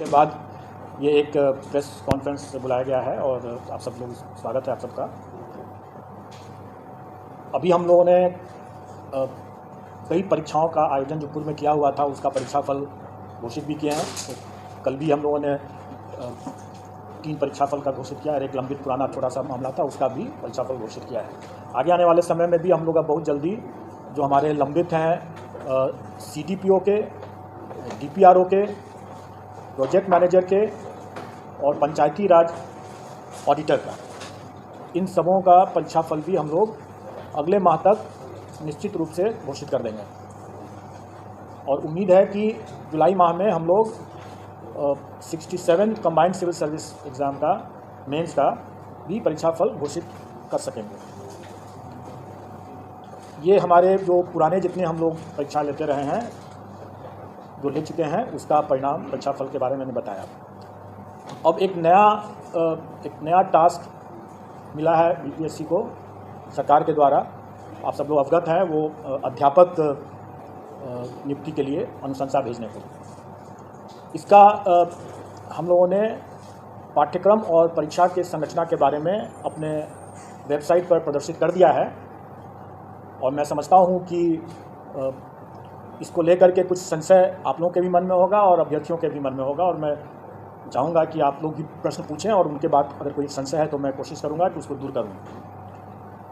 के बाद ये एक प्रेस कॉन्फ्रेंस बुलाया गया है और आप सब लोग स्वागत है आप सबका। अभी हम लोगों ने कई परीक्षाओं का आयोजन जो पूर्व में किया हुआ था उसका परीक्षाफल घोषित भी किए हैं। तो कल भी हम लोगों ने 3 परीक्षाफल का घोषित किया है। एक लंबित पुराना छोटा सा मामला था उसका भी परीक्षाफल घोषित किया है। आगे आने वाले समय में भी हम लोग बहुत जल्दी जो हमारे लंबित हैं CDPO के, DPRO के, प्रोजेक्ट मैनेजर के और पंचायती राज ऑडिटर का, इन सबों का परीक्षाफल भी हम लोग अगले माह तक निश्चित रूप से घोषित कर देंगे। और उम्मीद है कि जुलाई माह में हम लोग 67 कंबाइंड सिविल सर्विस एग्ज़ाम का, मेंस का भी परीक्षाफल घोषित कर सकेंगे। ये हमारे जो पुराने जितने हम लोग परीक्षा लेते रहे हैं, जो ले चुके हैं, उसका परिणाम परीक्षाफल के बारे में मैंने बताया। अब एक नया टास्क मिला है BPSC को सरकार के द्वारा। आप सब लोग अवगत हैं, वो अध्यापक नियुक्ति के लिए अनुशंसा भेजने को। इसका हम लोगों ने पाठ्यक्रम और परीक्षा के संरचना के बारे में अपने वेबसाइट पर प्रदर्शित कर दिया है और मैं समझता हूँ कि इसको लेकर के कुछ संशय आप लोगों के भी मन में होगा और अभ्यर्थियों के भी मन में होगा और मैं चाहूँगा कि आप लोग भी प्रश्न पूछें और उनके बाद अगर कोई संशय है तो मैं कोशिश करूँगा कि उसको दूर करूँ।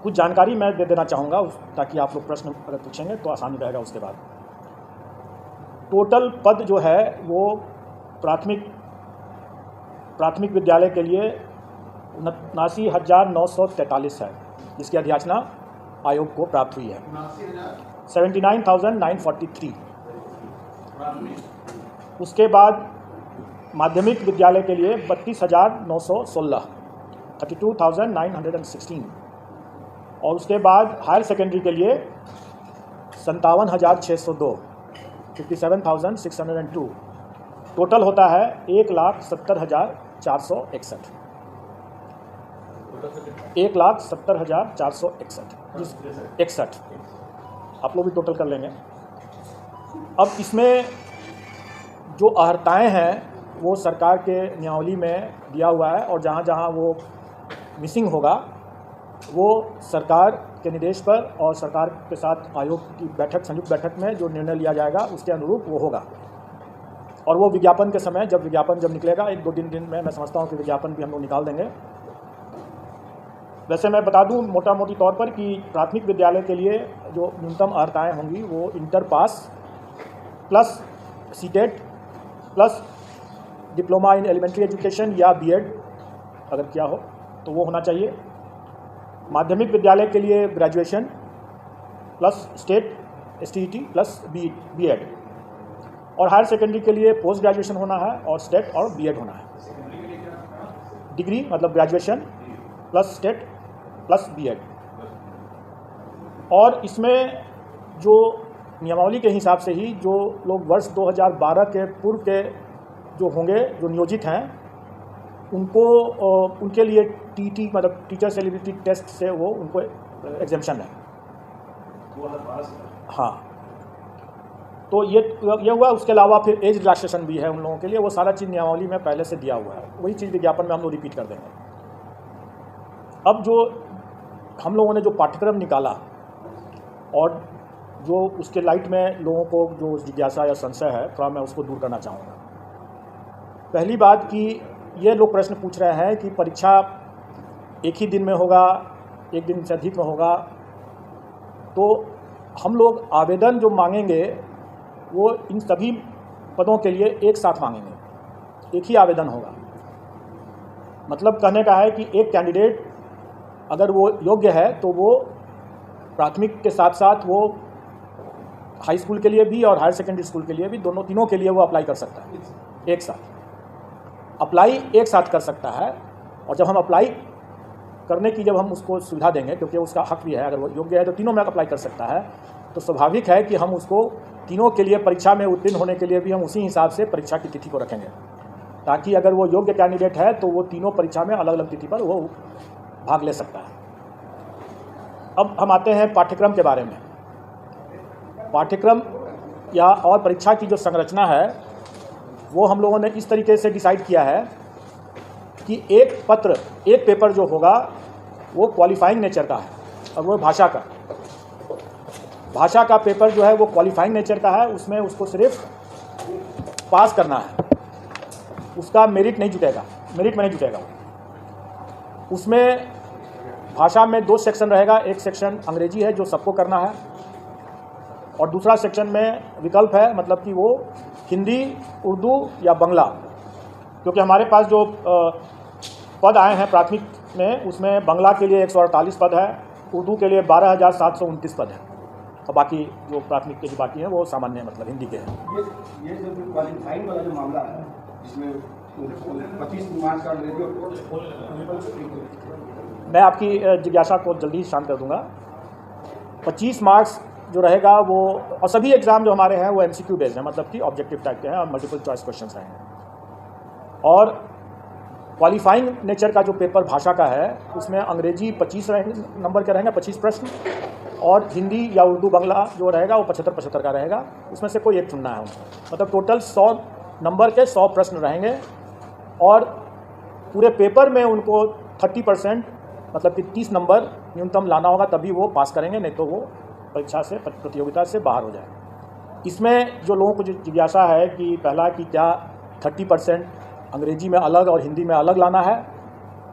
कुछ जानकारी मैं दे देना चाहूँगा ताकि आप लोग प्रश्न अगर पूछेंगे तो आसानी रहेगा। उसके बाद टोटल पद जो है वो प्राथमिक विद्यालय के लिए 79,943 है, जिसकी अधियाचना आयोग को प्राप्त हुई है। 79,943। उसके बाद माध्यमिक विद्यालय के लिए 32,916, 32,916। और उसके बाद हायर सेकेंडरी के लिए 57,602, 57,602। टोटल होता है 1,70,461, 1,70,461। आप लोग भी टोटल कर लेंगे। अब इसमें जो अर्हताएँ हैं वो सरकार के नियमावली में दिया हुआ है और जहाँ जहाँ वो मिसिंग होगा वो सरकार के निर्देश पर और सरकार के साथ आयोग की बैठक, संयुक्त बैठक में जो निर्णय लिया जाएगा उसके अनुरूप वो होगा। और वो विज्ञापन के समय जब निकलेगा 1-2 दिन में मैं समझता हूँ कि विज्ञापन भी हम लोग निकाल देंगे। वैसे मैं बता दूं मोटा मोटी तौर पर कि प्राथमिक विद्यालय के लिए जो न्यूनतम अर्हताएँ होंगी वो inter pass plus CTET plus diploma in elementary education या B.Ed अगर किया हो तो वो होना चाहिए। माध्यमिक विद्यालय के लिए graduation plus state STET plus B.Ed और हायर सेकेंडरी के लिए पोस्ट ग्रेजुएशन होना है और स्टेट और B.Ed होना है। डिग्री मतलब graduation plus state plus B.Ed। और इसमें जो नियमावली के हिसाब से ही जो लोग वर्ष 2012 के पूर्व के जो होंगे, जो नियोजित हैं, उनके लिए TT मतलब टीचर्स एलिजिबिलिटी टेस्ट से वो उनको एग्जेम्पशन है। हाँ, तो ये हुआ। उसके अलावा फिर एज रिलैक्सेशन भी है उन लोगों के लिए। वो सारा चीज़ नियमावली में पहले से दिया हुआ है, वही चीज़ विज्ञापन में हम लोग रिपीट कर देंगे। अब जो हम लोगों ने जो पाठ्यक्रम निकाला और जो उसके लाइट में लोगों को जो जिज्ञासा या संशय है, थोड़ा मैं उसको दूर करना चाहूँगा। पहली बात कि ये लोग प्रश्न पूछ रहे हैं कि परीक्षा एक ही दिन में होगा, एक दिन से अधिक में होगा। तो हम लोग आवेदन जो मांगेंगे वो इन सभी पदों के लिए एक साथ मांगेंगे, एक ही आवेदन होगा। मतलब कहने का है कि एक कैंडिडेट अगर वो योग्य है तो वो प्राथमिक के साथ साथ वो हाई स्कूल के लिए भी और हायर सेकेंडरी स्कूल के लिए भी, तीनों के लिए वो अप्लाई कर सकता है। एक साथ अप्लाई एक साथ कर सकता है। और जब हम अप्लाई करने की जब हम उसको सुविधा देंगे, क्योंकि उसका हक भी है, अगर वो योग्य है तो तीनों में अप्लाई कर सकता है, तो स्वाभाविक है कि हम उसको तीनों के लिए परीक्षा में उत्तीर्ण होने के लिए भी हम उसी हिसाब से परीक्षा की तिथि को रखेंगे, ताकि अगर वो योग्य कैंडिडेट है तो वो तीनों परीक्षा में अलग अलग तिथि पर वो भाग ले सकता है। अब हम आते हैं पाठ्यक्रम के बारे में। पाठ्यक्रम या और परीक्षा की जो संरचना है वो हम लोगों ने इस तरीके से डिसाइड किया है कि एक पेपर जो होगा वो क्वालिफाइंग नेचर का है, और वो भाषा का पेपर जो है वो क्वालिफाइंग नेचर का है। उसमें उसको सिर्फ पास करना है, उसका मेरिट में नहीं जुटेगा। उसमें भाषा में 2 सेक्शन रहेगा, एक सेक्शन अंग्रेजी है जो सबको करना है, और दूसरा सेक्शन में विकल्प है, मतलब कि वो हिंदी, उर्दू या बंगला। क्योंकि हमारे पास जो पद आए हैं प्राथमिक में, उसमें बंगला के लिए 148 पद है, उर्दू के लिए 12,729 पद है, और बाकी जो प्राथमिक के जो बाकी हैं वो सामान्य मतलब हिंदी के हैं। ये जो क्वालिफाइंग वाला जो मामला है जिसमें 25 मार्क्स का मैं आपकी जिज्ञासा को जल्दी शांत कर दूंगा। 25 मार्क्स जो रहेगा वो, और सभी एग्ज़ाम जो हमारे हैं वो MCQ बेस्ड हैं, मतलब कि ऑब्जेक्टिव टाइप के हैं और मल्टीपल चॉइस क्वेश्चंस रहेंगे। और क्वालिफाइंग नेचर का जो पेपर भाषा का है उसमें अंग्रेजी 25 नंबर के रहेंगे, 25 प्रश्न, और हिंदी या उर्दू बंगला जो रहेगा वो 75-75 का रहेगा। उसमें से कोई एक चुनना है उनको, मतलब टोटल 100 नंबर के 100 प्रश्न रहेंगे, और पूरे पेपर में उनको 30% मतलब कि 30 नंबर न्यूनतम लाना होगा, तभी वो पास करेंगे, नहीं तो वो परीक्षा से, प्रतियोगिता से बाहर हो जाएगा। इसमें जो लोगों को जिज्ञासा है कि पहला कि क्या 30% अंग्रेजी में अलग और हिंदी में अलग लाना है,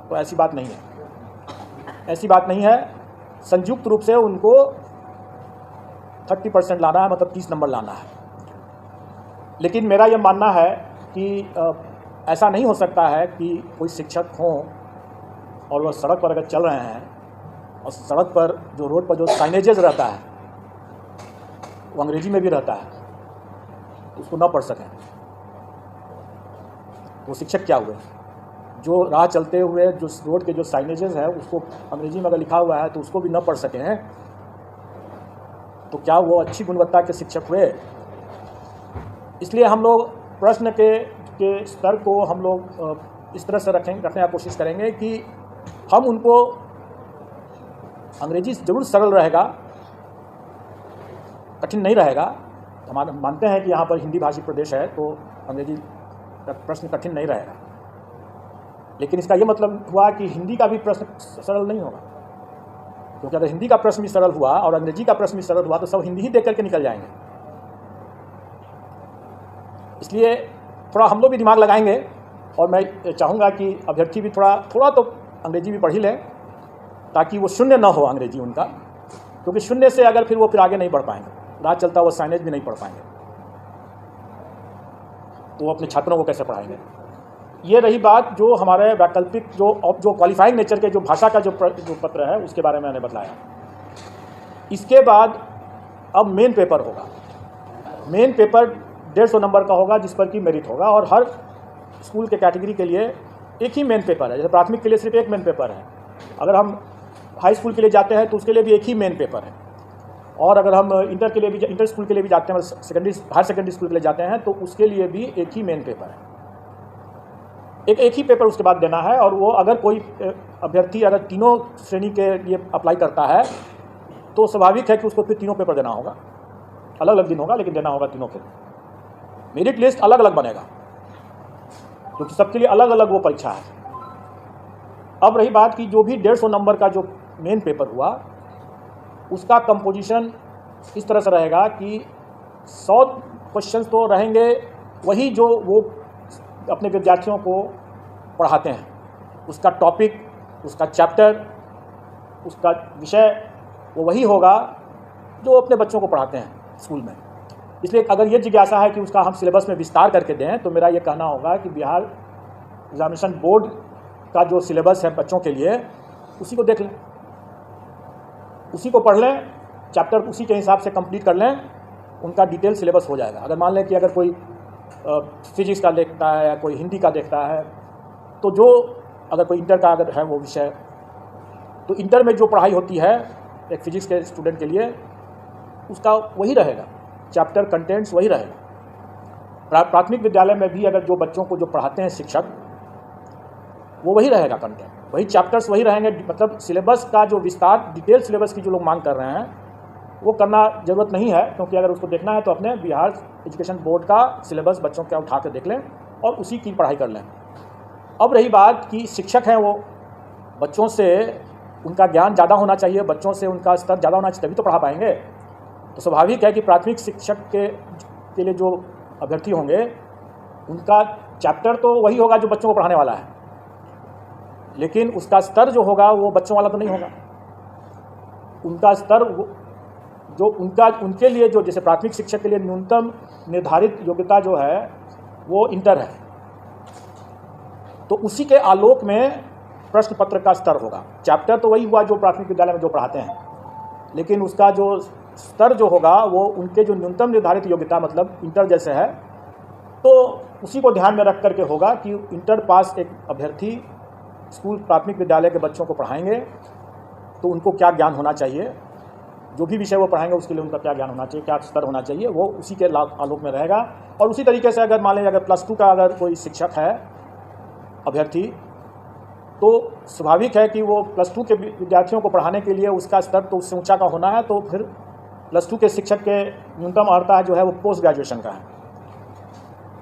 तो ऐसी बात नहीं है। संयुक्त रूप से उनको 30% लाना है, मतलब 30 नंबर लाना है। लेकिन मेरा ये मानना है कि ऐसा नहीं हो सकता है कि कोई शिक्षक हों और वह सड़क पर अगर चल रहे हैं और सड़क पर जो रोड पर जो साइनेजेस रहता है वो अंग्रेजी में भी रहता है, उसको ना पढ़ सकें, वो शिक्षक क्या हुए? जो राह चलते हुए जो रोड के जो साइनेजेस है उसको अंग्रेजी में अगर लिखा हुआ है तो उसको भी ना पढ़ सकें, तो क्या वो अच्छी गुणवत्ता के शिक्षक हुए? इसलिए हम लोग प्रश्न के स्तर को हम लोग इस तरह से रखने का कोशिश करेंगे कि हम उनको, अंग्रेजी ज़रूर सरल रहेगा, कठिन नहीं रहेगा। हम मानते हैं कि यहाँ पर हिंदी भाषी प्रदेश है तो अंग्रेजी का प्रश्न कठिन नहीं रहेगा, लेकिन इसका ये मतलब हुआ कि हिंदी का भी प्रश्न सरल नहीं होगा, क्योंकि अगर हिंदी का प्रश्न भी सरल हुआ और अंग्रेजी का प्रश्न भी सरल हुआ तो सब हिंदी ही देख करके निकल जाएंगे। इसलिए थोड़ा हम लोग भी दिमाग लगाएंगे, और मैं चाहूँगा कि अभ्यर्थी भी थोड़ा तो अंग्रेजी भी पढ़ ही लें, ताकि वो शून्य ना हो अंग्रेजी उनका, क्योंकि शून्य से अगर फिर वो फिर आगे नहीं बढ़ पाएंगे, राह चलता वो साइनेज भी नहीं पढ़ पाएंगे, तो वो अपने छात्रों को कैसे पढ़ाएंगे। ये रही बात जो हमारे वैकल्पिक जो क्वालिफाइंग नेचर के जो भाषा का जो पत्र है उसके बारे में मैंने बताया। इसके बाद अब मेन पेपर होगा। मेन पेपर 150 नंबर का होगा, जिस पर कि मेरिट होगा, और हर स्कूल के कैटेगरी के लिए एक ही मेन पेपर है। जैसे प्राथमिक के लिए सिर्फ एक मेन पेपर है, अगर हम हाई स्कूल के लिए जाते हैं तो उसके लिए भी एक ही मेन पेपर है, और अगर हम इंटर स्कूल के लिए भी जाते हैं, हायर सेकेंडरी स्कूल के लिए जाते हैं तो उसके लिए भी एक ही मेन पेपर है। एक ही पेपर उसके बाद देना है, और वो अगर कोई अभ्यर्थी अगर तीनों श्रेणी के लिए अप्लाई करता है तो स्वाभाविक है कि उसको फिर तीनों पेपर देना होगा, अलग अलग दिन होगा लेकिन देना होगा तीनों के। मेरिट लिस्ट अलग अलग बनेगा, क्योंकि सबके लिए अलग अलग वो परीक्षा है। अब रही बात कि जो भी 150 नंबर का जो मेन पेपर हुआ उसका कंपोजिशन इस तरह से रहेगा कि 100 क्वेश्चंस तो रहेंगे वही जो वो अपने विद्यार्थियों को पढ़ाते हैं, उसका टॉपिक, उसका चैप्टर, उसका विषय वो वही होगा जो अपने बच्चों को पढ़ाते हैं स्कूल में। इसलिए अगर ये जिज्ञासा है कि उसका हम सिलेबस में विस्तार करके दें तो मेरा ये कहना होगा कि बिहार एग्जामिनेशन बोर्ड का जो सिलेबस है बच्चों के लिए उसी को देख लें, उसी को पढ़ लें, चैप्टर उसी के हिसाब से कंप्लीट कर लें, उनका डिटेल सिलेबस हो जाएगा। अगर मान लें कि अगर कोई फिजिक्स का देखता है या कोई हिंदी का देखता है, तो जो अगर कोई इंटर का अगर है वो विषय, तो इंटर में जो पढ़ाई होती है एक फिजिक्स के स्टूडेंट के लिए उसका वही रहेगा, चैप्टर कंटेंट्स वही रहेगा। प्राथमिक विद्यालय में भी अगर जो बच्चों को जो पढ़ाते हैं शिक्षक वो वही रहेगा, कंटेंट वही, चैप्टर्स वही रहेंगे। मतलब सिलेबस का जो विस्तार, डिटेल सिलेबस की जो लोग मांग कर रहे हैं वो करना ज़रूरत नहीं है, क्योंकि अगर उसको देखना है तो अपने बिहार एजुकेशन बोर्ड का सिलेबस बच्चों का उठा कर देख लें और उसी की पढ़ाई कर लें। अब रही बात कि शिक्षक हैं, वो बच्चों से उनका ज्ञान ज़्यादा होना चाहिए, बच्चों से उनका स्तर ज़्यादा होना चाहिए, तभी तो पढ़ा पाएंगे। तो स्वाभाविक है कि प्राथमिक शिक्षक के लिए जो अभ्यर्थी होंगे उनका चैप्टर तो वही होगा जो बच्चों को पढ़ाने वाला है, लेकिन उसका स्तर जो होगा वो बच्चों वाला तो नहीं होगा। उनका स्तर जो उनके लिए जो जैसे प्राथमिक शिक्षक के लिए न्यूनतम निर्धारित योग्यता जो है वो इंटर है, तो उसी के आलोक में प्रश्न पत्र का स्तर होगा। चैप्टर तो वही हुआ जो प्राथमिक विद्यालय में जो पढ़ाते हैं, लेकिन उसका जो स्तर जो होगा वो उनके जो न्यूनतम निर्धारित योग्यता मतलब इंटर जैसे है, तो उसी को ध्यान में रख करके होगा कि इंटर पास एक अभ्यर्थी स्कूल प्राथमिक विद्यालय के बच्चों को पढ़ाएंगे तो उनको क्या ज्ञान होना चाहिए, जो भी विषय वो पढ़ाएंगे उसके लिए उनका क्या ज्ञान होना चाहिए, क्या स्तर होना चाहिए, वो उसी के आलोक में रहेगा। और उसी तरीके से अगर मान लीजिए अगर +2 का अगर कोई शिक्षक है अभ्यर्थी, तो स्वाभाविक है कि वो +2 के विद्यार्थियों को पढ़ाने के लिए उसका स्तर तो उससे ऊंचा का होना है, तो फिर +2 के शिक्षक के न्यूनतम अर्हता जो है वो पोस्ट ग्रेजुएशन का है।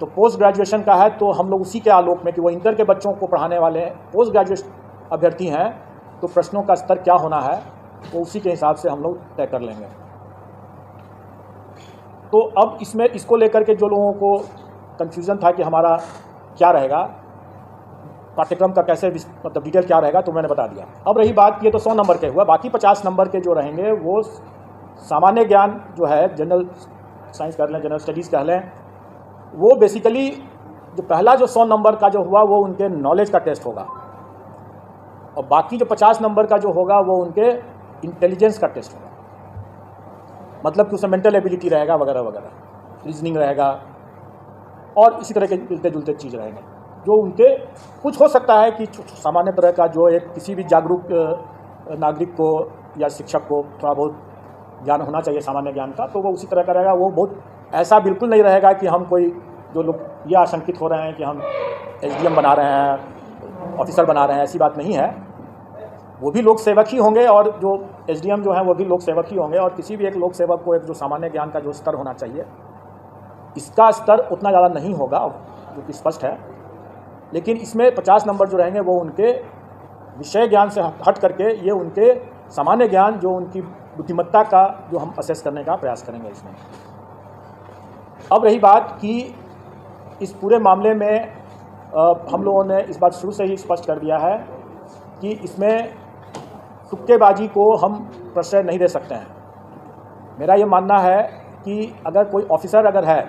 तो पोस्ट ग्रेजुएशन का है तो हम लोग उसी के आलोक में कि वो इंटर के बच्चों को पढ़ाने वाले पोस्ट ग्रेजुएट अभ्यर्थी हैं, तो प्रश्नों का स्तर क्या होना है वो उसी के हिसाब से हम लोग तय कर लेंगे। तो अब इसमें इसको लेकर के जो लोगों को कन्फ्यूज़न था कि हमारा क्या रहेगा, पाठ्यक्रम का कैसे मतलब डिटेल क्या रहेगा, तो मैंने बता दिया। अब रही बात, ये तो 100 नंबर के हुआ, बाकी 50 नंबर के जो रहेंगे वो सामान्य ज्ञान जो है, जनरल साइंस कर लें, जनरल स्टडीज़ कह लें, वो बेसिकली जो पहला जो 100 नंबर का जो हुआ वो उनके नॉलेज का टेस्ट होगा, और बाकी जो 50 नंबर का जो होगा वो उनके इंटेलिजेंस का टेस्ट होगा। मतलब कि उसमें मेंटल एबिलिटी रहेगा वगैरह वगैरह, रीजनिंग रहेगा और इसी तरह के मिलते जुलते चीज़ रहेंगे जो उनके कुछ हो सकता है कि सामान्य तरह का जो एक किसी भी जागरूक नागरिक को या शिक्षक को थोड़ा बहुत ज्ञान होना चाहिए सामान्य ज्ञान का, तो वो उसी तरह का रहेगा। वो बहुत ऐसा बिल्कुल नहीं रहेगा कि हम कोई जो लोग ये आशंकित हो रहे हैं कि हम SDM बना रहे हैं, ऑफिसर बना रहे हैं, ऐसी बात नहीं है। वो भी लोक सेवक ही होंगे और जो SDM जो हैं वो भी लोक सेवक ही होंगे, और किसी भी एक लोक सेवक को एक जो सामान्य ज्ञान का जो स्तर होना चाहिए, इसका स्तर उतना ज़्यादा नहीं होगा, जो कि स्पष्ट है। लेकिन इसमें 50 नंबर जो रहेंगे वो उनके विषय ज्ञान से हट करके ये उनके सामान्य ज्ञान, जो उनकी बुद्धिमत्ता का जो हम असेस करने का प्रयास करेंगे इसमें। अब रही बात कि इस पूरे मामले में हम लोगों ने इस बात शुरू से ही स्पष्ट कर दिया है कि इसमें तुक्केबाजी को हम प्रश्रय नहीं दे सकते हैं। मेरा ये मानना है कि अगर कोई ऑफिसर अगर है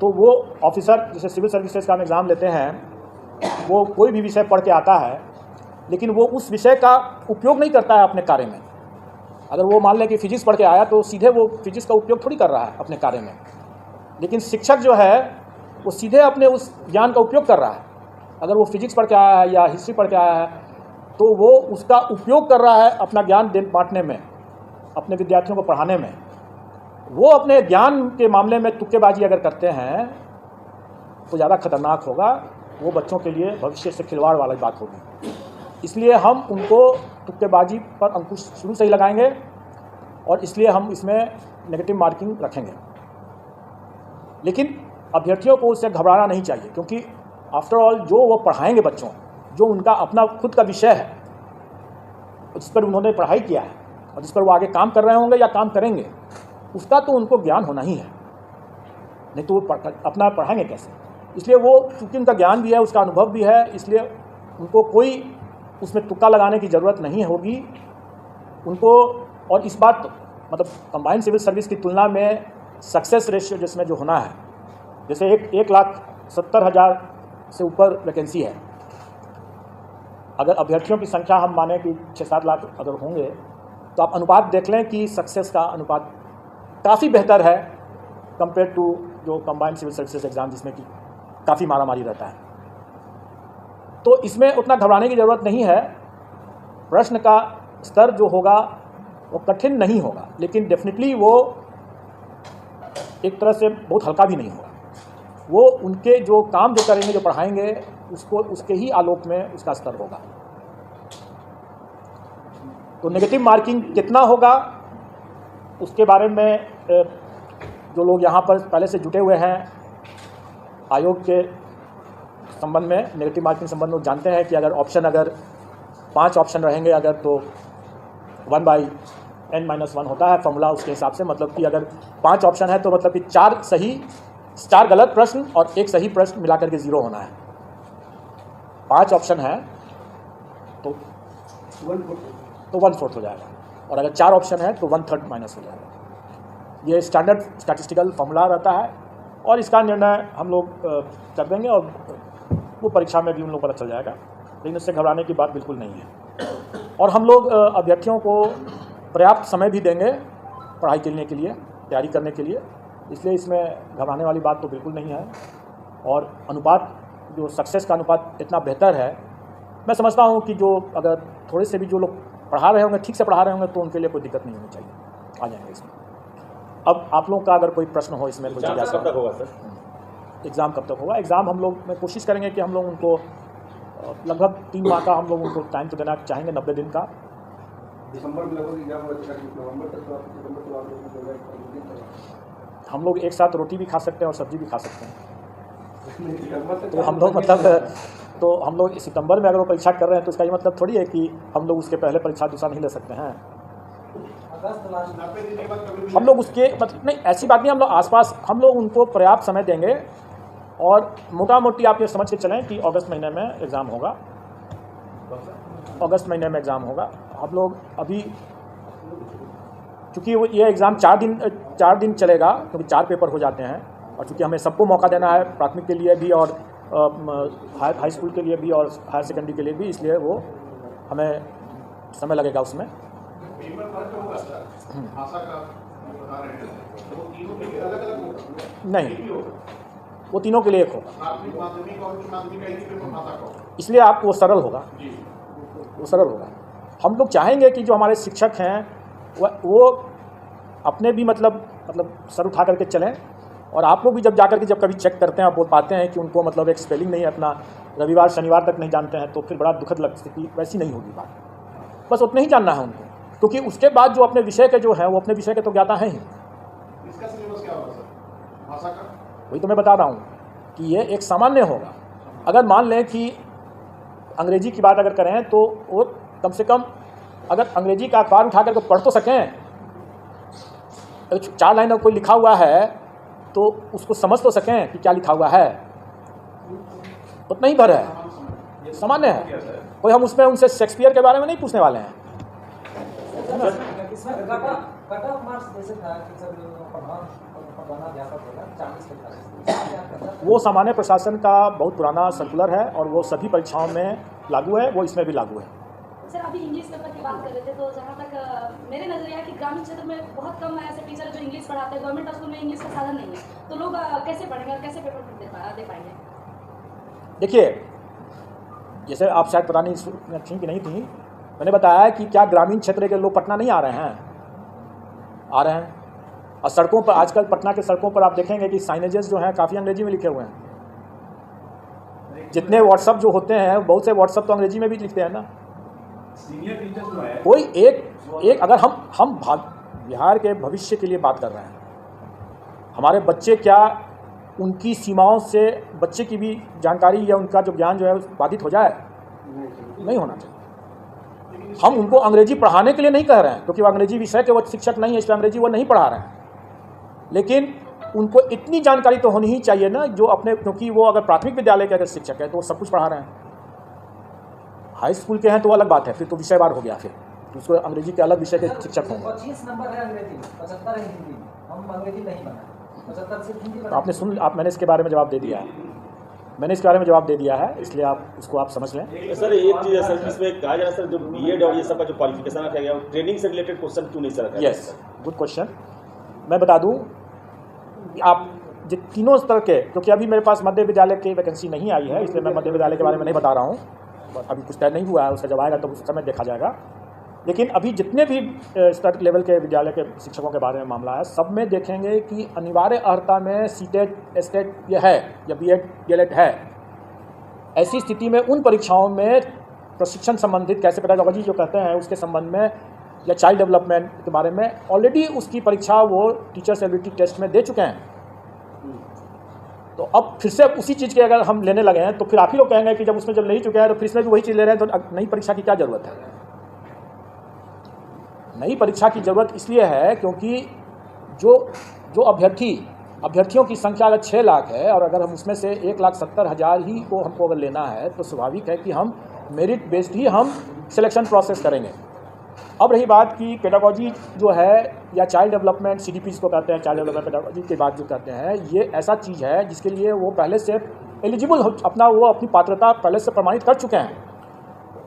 तो वो ऑफिसर जैसे सिविल सर्विसेज का हम एग्ज़ाम लेते हैं, वो कोई भी विषय पढ़ के आता है, लेकिन वो उस विषय का उपयोग नहीं करता है अपने कार्य में। अगर वो मान लें कि फिजिक्स पढ़ के आया तो सीधे वो फिजिक्स का उपयोग थोड़ी कर रहा है अपने कार्य में, लेकिन शिक्षक जो है वो सीधे अपने उस ज्ञान का उपयोग कर रहा है। अगर वो फिजिक्स पढ़ के आया है या हिस्ट्री पढ़ के आया है तो वो उसका उपयोग कर रहा है अपना ज्ञान बांटने में, अपने विद्यार्थियों को पढ़ाने में। वो अपने ज्ञान के मामले में तुक्केबाजी अगर करते हैं तो ज़्यादा खतरनाक होगा, वो बच्चों के लिए भविष्य से खिलवाड़ वाली बात होगी। इसलिए हम उनको तुक्केबाजी पर अंकुश शुरू से ही लगाएंगे और इसलिए हम इसमें नेगेटिव मार्किंग रखेंगे। लेकिन अभ्यर्थियों को उससे घबराना नहीं चाहिए, क्योंकि आफ्टर ऑल जो वो पढ़ाएंगे बच्चों, जो उनका अपना खुद का विषय है, जिस पर उन्होंने पढ़ाई किया है और जिस पर वो आगे काम कर रहे होंगे या काम करेंगे, उसका तो उनको ज्ञान होना ही है, नहीं तो वो अपना पढ़ाएंगे कैसे। इसलिए वो चूँकि उनका ज्ञान भी है, उसका अनुभव भी है, इसलिए उनको कोई उसमें तुक्का लगाने की ज़रूरत नहीं होगी उनको। और इस बात मतलब कंबाइंड सिविल सर्विस की तुलना में सक्सेस रेशियो जिसमें जो होना है, जैसे 1,70,000 से ऊपर वैकेंसी है, अगर अभ्यर्थियों की संख्या हम माने कि 6-7 लाख अगर होंगे, तो आप अनुपात देख लें कि सक्सेस का अनुपात काफ़ी बेहतर है कंपेयर टू जो कंबाइंड सिविल सर्विसेज एग्ज़ाम जिसमें कि काफ़ी मारामारी रहता है। तो इसमें उतना घबराने की ज़रूरत नहीं है। प्रश्न का स्तर जो होगा वो कठिन नहीं होगा, लेकिन डेफिनेटली वो एक तरह से बहुत हल्का भी नहीं होगा। वो उनके जो काम जो करेंगे, जो पढ़ाएंगे, उसको उसके ही आलोक में उसका स्तर होगा। तो नेगेटिव मार्किंग कितना होगा उसके बारे में जो लोग यहाँ पर पहले से जुटे हुए हैं आयोग के संबंध में, नेगेटिव मार्किंग संबंध में, जानते हैं कि अगर 5 ऑप्शन रहेंगे अगर, तो 1/n-1 होता है फॉर्मूला उसके हिसाब से। मतलब कि अगर 5 ऑप्शन है तो मतलब कि 4 सही, 4 गलत प्रश्न और 1 सही प्रश्न मिलाकर के 0 होना है। 5 ऑप्शन है तो 1/4 हो जाएगा, और अगर 4 ऑप्शन है तो 1/3 माइनस हो जाएगा। ये स्टैंडर्ड स्टैटिस्टिकल फॉर्मूला रहता है और इसका निर्णय हम लोग कर देंगे और वो परीक्षा में भी उन लोगों को पता चल जाएगा। लेकिन उससे घबराने की बात बिल्कुल नहीं है। और हम लोग अभ्यर्थियों को पर्याप्त समय भी देंगे पढ़ाई करने के लिए, तैयारी करने के लिए, इसलिए इसमें घबराने वाली बात तो बिल्कुल नहीं है। और अनुपात, जो सक्सेस का अनुपात इतना बेहतर है, मैं समझता हूँ कि जो अगर थोड़े से भी जो लोग पढ़ा रहे होंगे, ठीक से पढ़ा रहे होंगे, तो उनके लिए कोई दिक्कत नहीं होनी चाहिए, आ जाएंगे इसमें। अब आप लोगों का अगर कोई प्रश्न हो इसमें, कोई जिज्ञासा, कब तक होगा सर? एग्ज़ाम कब तक होगा? एग्ज़ाम हम लोग में कोशिश करेंगे कि हम लोग उनको लगभग 3 माह का हम लोग उनको टाइम तो देना चाहेंगे, 90 दिन का। दिसंबर में लगभग एग्जाम होगा, नवंबर तक तो सितंबर तो आप लोग हम लोग एक साथ रोटी भी खा सकते हैं और सब्जी भी खा सकते हैं। सितंबर तो हम लोग मतलब, तो हम लोग सितंबर में अगर वो परीक्षा कर रहे हैं तो इसका ये मतलब थोड़ी है कि हम लोग उसके पहले परीक्षा दूसरा नहीं ले सकते हैं। हम लोग उसके मतलब नहीं, ऐसी बात नहीं, हम लोग आसपास, हम लोग उनको पर्याप्त समय देंगे। और मोटा मोटी आप ये समझ के चलें कि अगस्त महीने में एग्ज़ाम होगा, अगस्त महीने में एग्ज़ाम होगा। हम लोग अभी, चूँकि वो ये एग्ज़ाम 4 दिन चलेगा, क्योंकि 4 पेपर हो जाते हैं, और चूँकि हमें सबको मौका देना है, प्राथमिक के लिए भी और हाई स्कूल के लिए भी और हायर सेकेंडरी के लिए भी, इसलिए वो हमें समय लगेगा उसमें। नहीं, वो तीनों के लिए एक होगा, इसलिए आप वो सरल होगा, वो सरल होगा। हम लोग चाहेंगे कि जो हमारे शिक्षक हैं वो अपने भी मतलब सर उठा करके चलें, और आप लोग भी जब जाकर के जब कभी चेक करते हैं, आप बोल पाते हैं कि उनको मतलब एक स्पेलिंग नहीं है अपना, रविवार शनिवार तक नहीं जानते हैं, तो फिर बड़ा दुखद लगती है। वैसी नहीं होगी बात, बस उतना ही जानना है उनको, क्योंकि उसके बाद जो अपने विषय के जो है वो अपने विषय के तो ज्ञाता हैं ही। इसका सिलेबस क्या होगा सर, भाषा का? वही तो मैं बता रहा हूँ कि ये एक सामान्य होगा। अगर मान लें कि अंग्रेजी की बात अगर करें तो वो कम से कम अगर अंग्रेजी का अखबार उठा करके पढ़ तो सकें, 4 लाइन कोई लिखा हुआ है तो उसको समझ तो सकें कि क्या लिखा हुआ है, उतना ही भर है, सामान्य है। कोई हम उसमें उनसे शेक्सपियर के बारे में नहीं पूछने वाले हैं। वो सामान्य प्रशासन का बहुत पुराना सर्कुलर है और वो सभी परीक्षाओं में लागू है, वो इसमें भी लागू है। सर, अभी इंग्लिश पेपर की बात कर रहे थे, तो जहाँ तक मेरे नजरिया है कि ग्रामीण क्षेत्र में बहुत कम ऐसे टीचर जो इंग्लिश पढ़ाते हैं, गवर्नमेंट स्कूल में इंग्लिश का साधन नहीं है, तो लोग कैसे पढ़ेंगे, कैसे पेपर दे पाएंगे? देखिए, जैसे आप शायद पता नहीं थी कि नहीं थी, मैंने बताया कि क्या ग्रामीण क्षेत्र के लोग पटना नहीं आ रहे हैं, आ रहे हैं। और सड़कों पर आजकल पटना के सड़कों पर आप देखेंगे कि साइनेजेस जो हैं काफ़ी अंग्रेजी में लिखे हुए हैं। जितने व्हाट्सअप जो होते हैं, बहुत से व्हाट्सअप तो अंग्रेजी में भी लिखते हैं ना। सीनियर टीचर जो है, कोई एक अगर हम बिहार के भविष्य के लिए बात कर रहे हैं, हमारे बच्चे क्या उनकी सीमाओं से बच्चे की भी जानकारी या उनका जो ज्ञान जो है बाधित हो जाए, नहीं होना चाहिए। हम उनको अंग्रेजी पढ़ाने के लिए नहीं कह रहे हैं, क्योंकि वो अंग्रेजी विषय के वो शिक्षक नहीं है, इसलिए अंग्रेजी वो नहीं पढ़ा रहे हैं, लेकिन उनको इतनी जानकारी तो होनी ही चाहिए ना, जो अपने, क्योंकि वो अगर प्राथमिक विद्यालय के अगर शिक्षक है तो वो सब कुछ पढ़ा रहे हैं। हाई स्कूल के हैं तो अलग बात है, फिर तो विषयवार हो गया, फिर तो उसको अंग्रेजी के अलग विषय के शिक्षक होंगे। 25 नंबर है अंग्रेजी, 75 है हिंदी। हम अंग्रेजी नहीं बना, 75 सिर्फ हिंदी बना। आपने सुन, मैंने इसके बारे में जवाब दे दिया है, मैंने इसके बारे में जवाब दे दिया है, इसलिए आप उसको आप समझ लें। सर, एक चीज़ है सर, इसमें कहा जा रहा है सर, जो बीएड और ये सब का जो क्वालिफिकेशन रखा गया, ट्रेनिंग से रिलेटेड क्वेश्चन क्यों नहीं सर रखा गया? Yes, good question. मैं बता दूं, आप तीनों स्तर के, क्योंकि अभी मेरे पास मध्य विद्यालय की वैकेंसी नहीं आई है, इसलिए मैं मध्य विद्यालय के बारे में नहीं बता रहा हूँ, अभी कुछ तय नहीं हुआ है, उसका जब आएगा तो उस समय देखा जाएगा। लेकिन अभी जितने भी स्तर लेवल के विद्यालय के शिक्षकों के बारे में मामला है, सब में देखेंगे कि अनिवार्य अर्हता में सीटेट, एस्टेट ये है या बीएड डीएलएड है। ऐसी स्थिति में उन परीक्षाओं में प्रशिक्षण संबंधित, कैसे पेडागोजी जो कहते हैं, उसके संबंध में या चाइल्ड डेवलपमेंट के बारे में ऑलरेडी उसकी परीक्षा वो टीचर्स एबिलिटी टेस्ट में दे चुके हैं। तो अब फिर से उसी चीज़ के अगर हम लेने लगे हैं तो फिर आप ही लोग कहेंगे कि जब उसमें जब ले ही चुके हैं तो फिर इसमें भी वही चीज़ ले रहे हैं, तो नई परीक्षा की क्या ज़रूरत है? नई परीक्षा की ज़रूरत इसलिए है क्योंकि जो अभ्यर्थियों की संख्या अगर 6 लाख है और अगर हम उसमें से 1,70,000 ही को हमको अगर लेना है तो स्वाभाविक है कि हम मेरिट बेस्ड ही हम सिलेक्शन प्रोसेस करेंगे। अब रही बात की पेडागोजी जो है या चाइल्ड डेवलपमेंट CDP जिसको कहते हैं, चाइल्ड डेवलपमेंट पेडागोजी के बाद जो कहते हैं, ये ऐसा चीज़ है जिसके लिए वो पहले से एलिजिबल अपनी पात्रता पहले से प्रमाणित कर चुके हैं।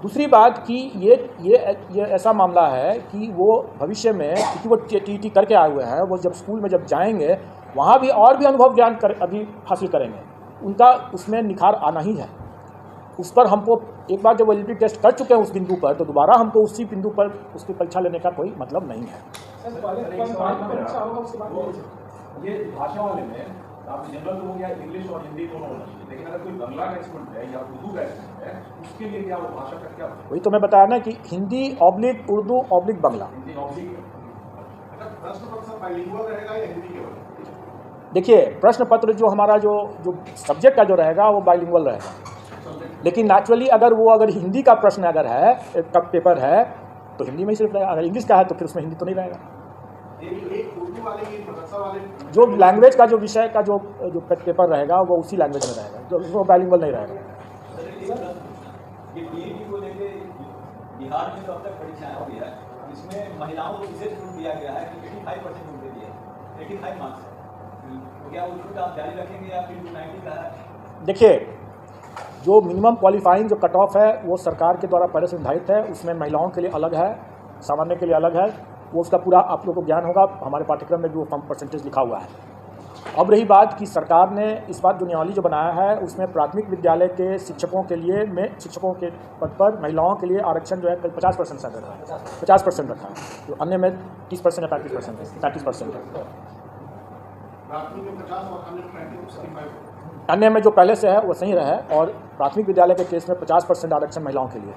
दूसरी बात कि ये ऐसा मामला है कि वो भविष्य में क्योंकि वो TET करके आए हुए हैं, वो जब स्कूल में जब जाएंगे वहाँ भी और भी अनुभव ज्ञान अभी हासिल करेंगे, उनका उसमें निखार आना ही है। उस पर हमको एक बार जब एलिजिबिलिटी टेस्ट कर चुके हैं उस बिंदु पर, तो दोबारा हमको उसी बिंदु पर उसकी परीक्षा लेने का कोई मतलब नहीं है। ये भाषा वाले में आप जनरल तो हो गया, इंग्लिश और हिंदी दोनों होना चाहिए, लेकिन अगर कोई बंगला का एक्सपर्ट है या उर्दू का एक्सपर्ट है उसके लिए क्या वो भाषा का क्या? वही तो मैं बताया ना कि हिंदी ऑब्लिक उर्दू ऑब्लिक बंगला। प्रश्न पत्र बाइलिंगुअल रहेगा या हिंदी केवल? देखिए, प्रश्न पत्र जो हमारा जो सब्जेक्ट का जो रहेगा वो बाइलिंगुअल रहेगा, लेकिन नेचुरली अगर हिंदी का प्रश्न अगर है का पेपर है तो हिंदी में ही सिर्फ रहेगा, अगर इंग्लिश का है तो फिर उसमें हिंदी तो नहीं रहेगा। एक उर्दू वाले की मदरसा वाले जो लैंग्वेज का जो विषय का जो पेपर रहेगा वो उसी लैंग्वेज में रहेगा, जो वो बाइलिंगुअल नहीं रहेगा। ये DET को लेके बिहार में तो अब तक परीक्षाएं हो गई है, इसमें महिलाओं को विशेष छूट दिया गया है कि 85% उनके दिए, 85 मार्क्स है, तो क्या वो छूट आप जारी रखेंगे या फिर 90 का है? देखिए, जो मिनिमम क्वालिफाइंग जो कट ऑफ है वो सरकार के द्वारा पहले से निर्धारित है, उसमें महिलाओं के लिए अलग है, सामान्य के लिए अलग है, वो उसका पूरा आप लोगों को ज्ञान होगा, हमारे पाठ्यक्रम में भी वो परसेंटेज लिखा हुआ है। अब रही बात कि सरकार ने इस बात जो नियमावली जो बनाया है उसमें प्राथमिक विद्यालय के शिक्षकों के लिए शिक्षकों के पद पर महिलाओं के लिए आरक्षण जो है 50% से रखा है, 50% रखा है, तो अन्य में 30% या 35% है। अन्य में जो पहले से है वो सही रहे और प्राथमिक विद्यालय के केस में 50% आरक्षण महिलाओं के लिए।